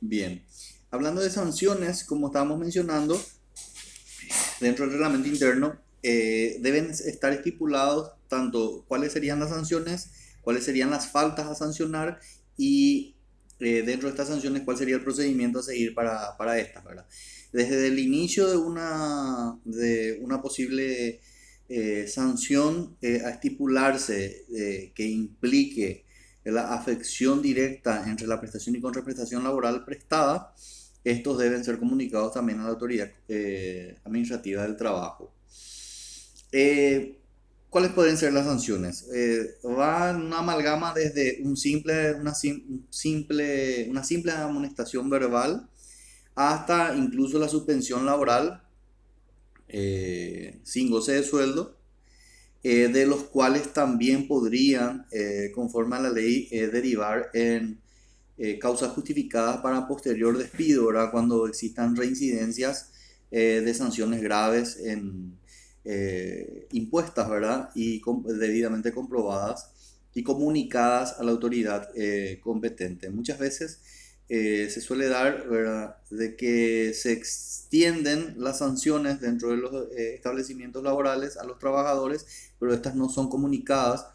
Bien. Hablando de sanciones, como estábamos mencionando, dentro del reglamento interno deben estar estipulados tanto cuáles serían las sanciones, cuáles serían las faltas a sancionar y dentro de estas sanciones cuál sería el procedimiento a seguir para estas, ¿verdad? Desde el inicio de una posible sanción a estipularse que implique la afección directa entre la prestación y contraprestación laboral prestada, estos deben ser comunicados también a la autoridad administrativa del trabajo. Eh, ¿Cuáles pueden ser las sanciones? Va en una amalgama desde una simple amonestación verbal hasta incluso la suspensión laboral sin goce de sueldo, de los cuales también podrían, conforme a la ley, derivar en causas justificadas para posterior despido, ¿verdad? Cuando existan reincidencias de sanciones graves impuestas, ¿verdad? Y debidamente comprobadas y comunicadas a la autoridad competente. Muchas veces se suele dar, ¿verdad?, de que se extienden las sanciones dentro de los establecimientos laborales a los trabajadores, pero estas no son comunicadas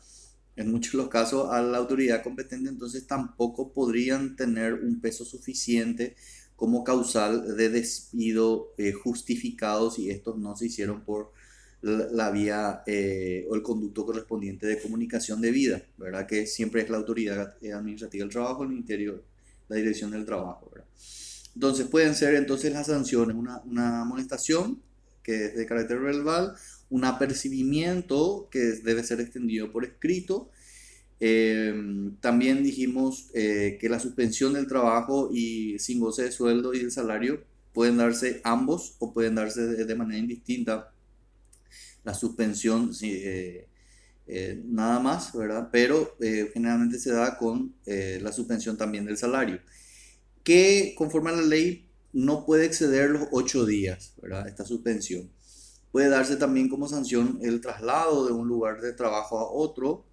en muchos de los casos a la autoridad competente, entonces tampoco podrían tener un peso suficiente como causal de despido justificado si estos no se hicieron por la vía o el conducto correspondiente de comunicación debida, ¿verdad? Que siempre es la autoridad administrativa del trabajo, el ministerio, la dirección del trabajo, ¿verdad? Entonces pueden ser entonces las sanciones, una amonestación que es de carácter verbal, un apercibimiento que debe ser extendido por escrito. También dijimos que la suspensión del trabajo y sin goce de sueldo y del salario pueden darse ambos o pueden darse de manera indistinta. La suspensión sí, nada más, ¿verdad? Pero generalmente se da con la suspensión también del salario, que conforme a la ley no puede exceder los 8 días, ¿verdad? Esta suspensión. Puede darse también como sanción el traslado de un lugar de trabajo a otro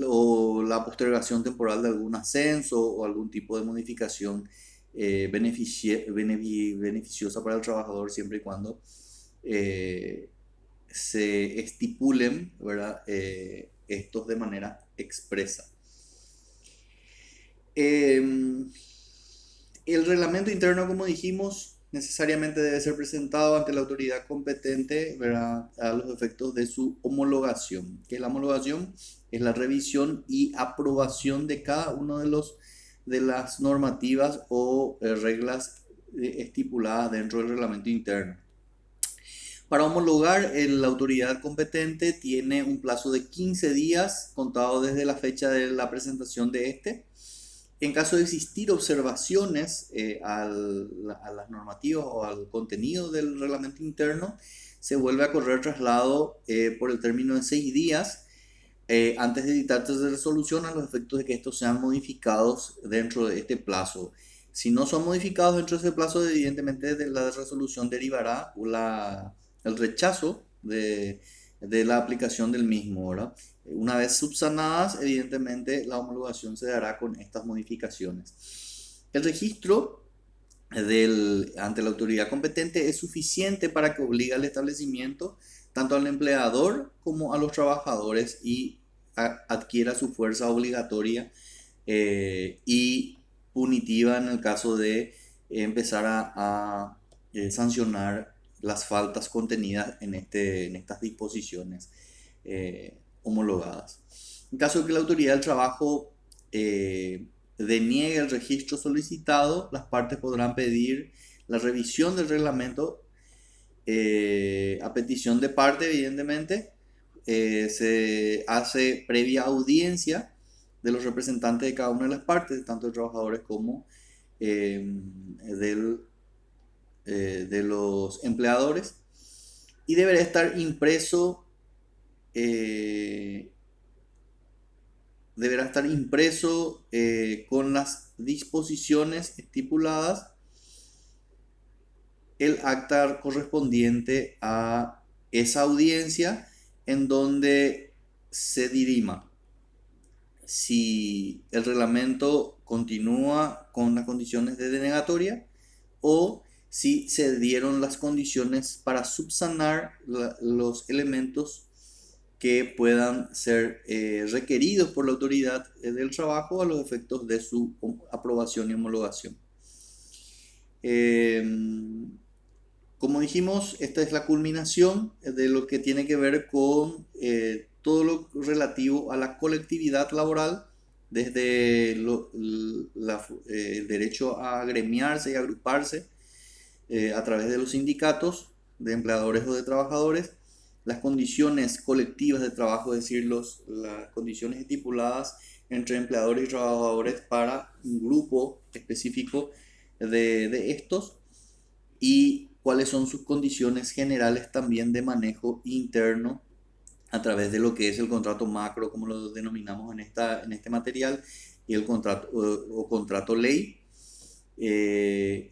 o la postergación temporal de algún ascenso o algún tipo de modificación beneficiosa para el trabajador siempre y cuando eh, se estipulen, ¿verdad? Estos de manera expresa. Eh, el reglamento interno, como dijimos, necesariamente debe ser presentado ante la autoridad competente, ¿verdad?, a los efectos de su homologación. ¿Qué es la homologación? Es la revisión y aprobación de cada uno de las normativas o reglas estipuladas dentro del reglamento interno. Para homologar, la autoridad competente tiene un plazo de 15 días contado desde la fecha de la presentación de este. En caso de existir observaciones a las normativas o al contenido del reglamento interno, se vuelve a correr traslado por el término de 6 días antes de dictarse de resolución a los efectos de que estos sean modificados dentro de este plazo. Si no son modificados dentro de ese plazo, evidentemente de la resolución derivará el rechazo de la aplicación del mismo, ¿verdad? Una vez subsanadas, evidentemente la homologación se dará con estas modificaciones. El registro ante la autoridad competente es suficiente para que obligue al establecimiento tanto al empleador como a los trabajadores y adquiera su fuerza obligatoria y punitiva en el caso de empezar a sancionar las faltas contenidas en estas disposiciones homologadas. En caso de que la autoridad del trabajo deniegue el registro solicitado, las partes podrán pedir la revisión del reglamento a petición de parte, evidentemente. Se hace previa audiencia de los representantes de cada una de las partes, tanto de trabajadores como del, de los empleadores, y deberá estar eh, impreso con las disposiciones estipuladas el acta correspondiente a esa audiencia en donde se dirima si el reglamento continúa con las condiciones de denegatoria o si se dieron las condiciones para subsanar los elementos que puedan ser requeridos por la autoridad del trabajo a los efectos de su aprobación y homologación. Como dijimos, esta es la culminación de lo que tiene que ver con todo lo relativo a la colectividad laboral, desde el derecho a agremiarse y agruparse a través de los sindicatos de empleadores o de trabajadores, las condiciones colectivas de trabajo, es decir, las condiciones estipuladas entre empleadores y trabajadores para un grupo específico de estos, y cuáles son sus condiciones generales también de manejo interno a través de lo que es el contrato macro, como lo denominamos en este material, y el contrato o contrato ley,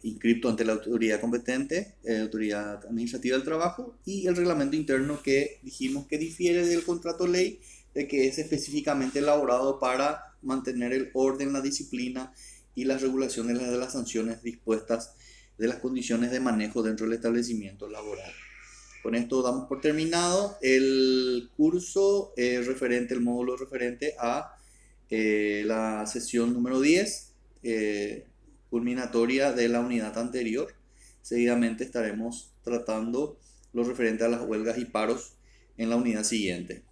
inscripto ante la autoridad competente, autoridad administrativa del trabajo, y el reglamento interno que dijimos que difiere del contrato ley, de que es específicamente elaborado para mantener el orden, la disciplina y las regulaciones de las sanciones dispuestas de las condiciones de manejo dentro del establecimiento laboral. Con esto damos por terminado el curso referente, el módulo referente a la sesión número 10, culminatoria de la unidad anterior. Seguidamente estaremos tratando lo referente a las huelgas y paros en la unidad siguiente.